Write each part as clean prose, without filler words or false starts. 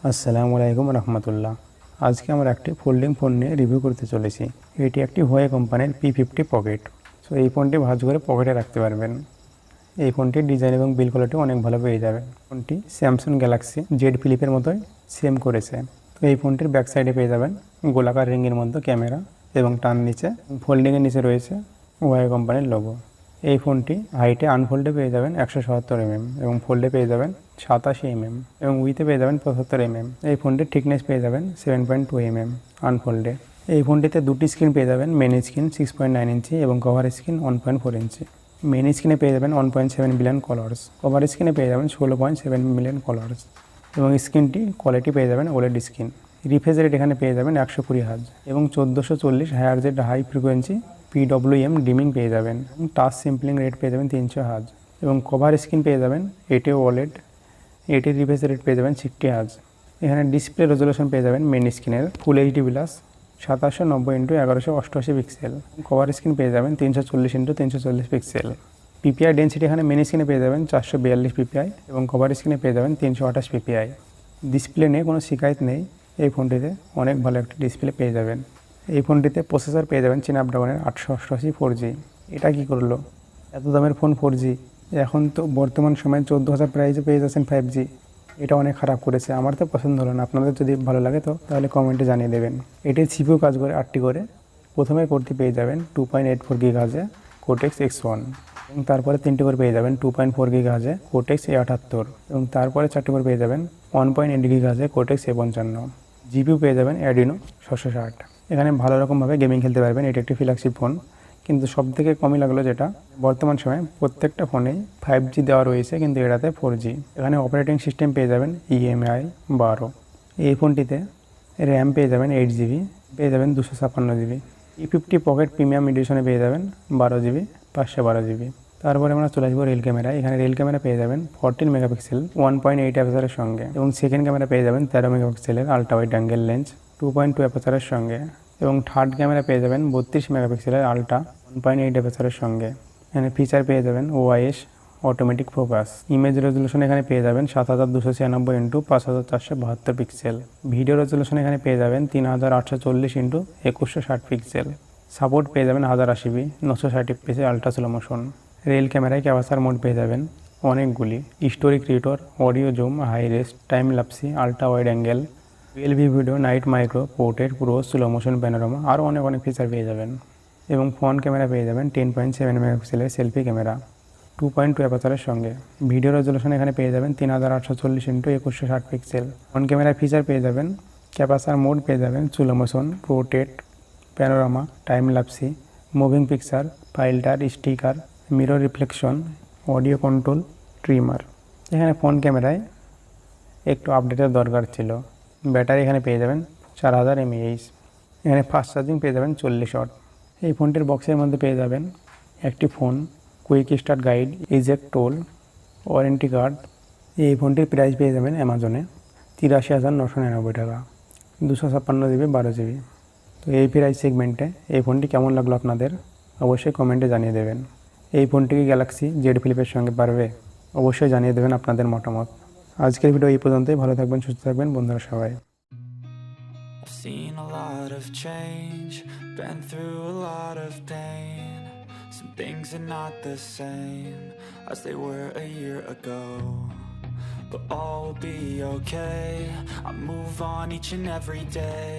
আসসালামু আলাইকুম রহমতুল্লাহ। আজকে আমরা একটি ফোল্ডিং ফোন নিয়ে রিভিউ করতে চলেছি। এটি একটি হুয়াওয়ে কোম্পানির P50 পকেট। সো এই ফোনটি ভাঁজ করে পকেটে রাখতে পারবেন। এই ফোনটির ডিজাইন এবং বিল কোয়ালিটি অনেক ভালো পেয়ে যাবেন। ফোনটি স্যামসাং গ্যালাক্সি জেড ফ্লিপের মতোই সেম করেছে। তো এই ফোনটির ব্যাক সাইডে পেয়ে যাবেন গোলাকার রিংয়ের মতো ক্যামেরা এবং টান নিচে ফোল্ডিংয়ের নিচে রয়েছে হুয়াওয়ে কোম্পানির লোগো। এই ফোনটি হাইটে আনফোল্ডে পেয়ে যাবেন 177 mm এবং ফোল্ডে পেয়ে যাবেন 87 mm এবং উইথে পেয়ে যাবেন 75 mm। এই ফোনটির থিকনেস পেয়ে যাবেন 7.2 mm আনফোল্ডে। এই ফোনটিতে দুটি স্ক্রিন পেয়ে যাবেন, মেন স্ক্রিন 6.9 ইঞ্চি এবং কভার স্ক্রিন 1.4 ইঞ্চি। মেন স্ক্রিনে পেয়ে যাবেন 1.7 বিলিয়ন কালার্স, কভার স্ক্রিনে পেয়ে যাবেন 16.7 মিলিয়ন কালার্স এবং স্ক্রিনটি কোয়ালিটি পেয়ে যাবেন ওলেড স্ক্রিন। রিফ্রেশ রেট এখানে পেয়ে যাবেন 120 হার্জ এবং 1440 হার্জের হাই ফ্রিকোয়েন্সি PWM ডিমিং পেয়ে যাবেন এবং টাচ স্যাম্পলিং রেট পেয়ে যাবেন 300 হার্জ এবং কভার স্ক্রিন পেয়ে যাবেন 8 ওলেড। এটির রিফ্রেশ রেট পেয়ে যাবেন 60 হার্জ। এখানে ডিসপ্লে রেজলিউশন পেয়ে যাবেন মেন স্ক্রিনের full HD plus 2790x1188 pixel. Cover screen পেয়ে যাবেন 340x340 পিক্সেল। পিপিআই ডেন্সিটি এখানে মেন স্ক্রিনে পেয়ে যাবেন 442 পিপিআই এবং কভার স্ক্রিনে পেয়ে যাবেন 328 পিপিআই। ডিসপ্লে নিয়ে কোনো শিকায়ত নেই। এই ফোনটিতে অনেক ভালো একটি ডিসপ্লে পেয়ে যাবেন। এই ফোনটিতে প্রসেসর পেয়ে যাবেন স্ন্যাপড্রাগনের 888 4G। এটা কি করলো, এত দামের ফোন 4G? এখন তো বর্তমান সময়ে 14,000 প্রাইসে পেয়ে যাচ্ছেন 5G। এটা অনেক খারাপ করেছে, আমার তো পছন্দ হলো না। আপনাদের যদি ভালো লাগে তো তাহলে কমেন্টে জানিয়ে দেবেন। এটির সিপিইউ কাজ করে 8টি করে। প্রথমে কোরটি পেয়ে যাবেন 2.84 GHz কোর্টেক্স X1 এবং তারপরে 3টি করে পেয়ে যাবেন 2.4 GHz কোর্টেক্স A78 এবং তারপরে 4টি করে পেয়ে যাবেন 1.8 GHz কোর্টেক্স A55। জিপিইউ পেয়ে যাবেন অ্যাডিনো 660। এখানে ভালো রকমভাবে গেমিং খেলতে পারবেন। এটি একটি ফ্ল্যাগশিপ ফোন, কিন্তু সবথেকে কমই লাগলো যেটা বর্তমান সময়ে প্রত্যেকটা ফোনেই 5G দেওয়া রয়েছে, কিন্তু এটাতে 4G। এখানে অপারেটিং সিস্টেম পেয়ে যাবেন EMI 12। এই ফোনটিতে র্যাম পেয়ে যাবেন 8GB, পেয়ে যাবেন 256GB। P50 পকেট প্রিমিয়াম এডিশনে পেয়ে যাবেন 12GB 512GB। তারপরে আমরা চলে আসবো রিয়েল ক্যামেরা। এখানে রিয়েল ক্যামেরা পেয়ে যাবেন 14 মেগাপিক্সেল 1.8 অ্যাপারচারের সঙ্গে এবং সেকেন্ড ক্যামেরা পেয়ে যাবেন 13 মেগাপিক্সেলের আল্ট্রা ওয়াইড অ্যাঙ্গেল লেন্স 2.2 অ্যাপারচারের সঙ্গে এবং থার্ড ক্যামেরা পেয়ে যাবেন 32 মেগাপিক্সেলের আল্ট্রা 1.8 অ্যাপারচারের সঙ্গে। এখানে ফিচার পেয়ে যাবেন OIS automatic focus. Image resolution এখানে পেয়ে যাবেন 7296x5472 পিক্সেল। ভিডিও রেজলিউশন এখানে পেয়ে যাবেন 3840x2160 পিক্সেল। সাপোর্ট পেয়ে যাবেন 1080p 960 fps ultra slow motion. Real ক্যামেরায় ক্যাপাসার মোড পেয়ে যাবেন অনেকগুলি, হিস্টোরিক রিটোর, audio zoom, high res, time lapse, ultra wide angle, PLV video, night micro, portrait, pro, slow motion, panorama, আরও অনেক ফিচার পেয়ে যাবেন। এবং ফ্রন্ট ক্যামেরা পেয়ে যাবেন 10.7 মেগাপিক্সেলের সেলফি ক্যামেরা 2.2 অ্যাপারচারের সঙ্গে। ভিডিও রেজলিউশন এখানে পেয়ে যাবেন 3840x2160 pixel. Front camera feature পেয়ে যাবেন ক্যাপাসার মোড পেয়ে যাবেন slow motion, portrait, panorama, time lapse, moving picture, filter, sticker, mirror reflection, audio control, trimmer. এখানে ফ্রন্ট ক্যামেরায় একটু আপডেটের দরকার ছিল। ব্যাটারি এখানে পেয়ে যাবেন 4000 mAh। এখানে ফাস্ট চার্জিং পেয়ে যাবেন 40 ওয়াট। এই ফোনটির বক্সের মধ্যে পেয়ে যাবেন একটি phone, quick start guide, eject toll, warranty card. এই ফোনটির প্রাইস পেয়ে যাবেন অ্যামাজনে 83,999 টাকা, 256GB 12GB। তো এই প্রাইস সেগমেন্টে এই ফোনটি কেমন লাগলো আপনাদের অবশ্যই কমেন্টে জানিয়ে দেবেন। এই ফোনটি কি গ্যালাক্সি জেড ফ্লিপের সঙ্গে পারবে? অবশ্যই জানিয়ে দেবেন আপনাদের মতামত। আজকের ভিডিও এই পর্যন্তই। ভালো থাকবেন, সুস্থ থাকবেন বন্ধুরা সবাই। Seen a lot of change, been through a lot of pain. Some things are not the same as they were a year ago, but all will be okay. I move on each and every day.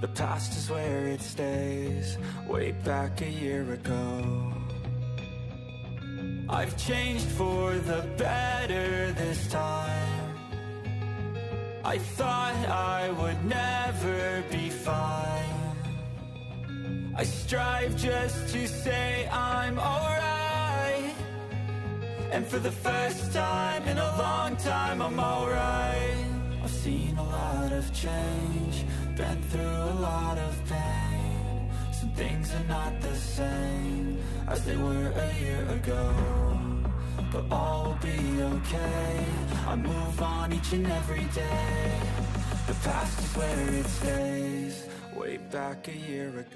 The past is where it stays, way back a year ago. I've changed for the better this time. I thought I would never be fine. I strive just to say I'm alright, and for the first time in a long time I'm alright. I've seen a lot of change, been through a lot of pain. Some things are not the same as they were a year ago, but all will be okay. I move on each and every day. The past is where it stays, way back a year ago.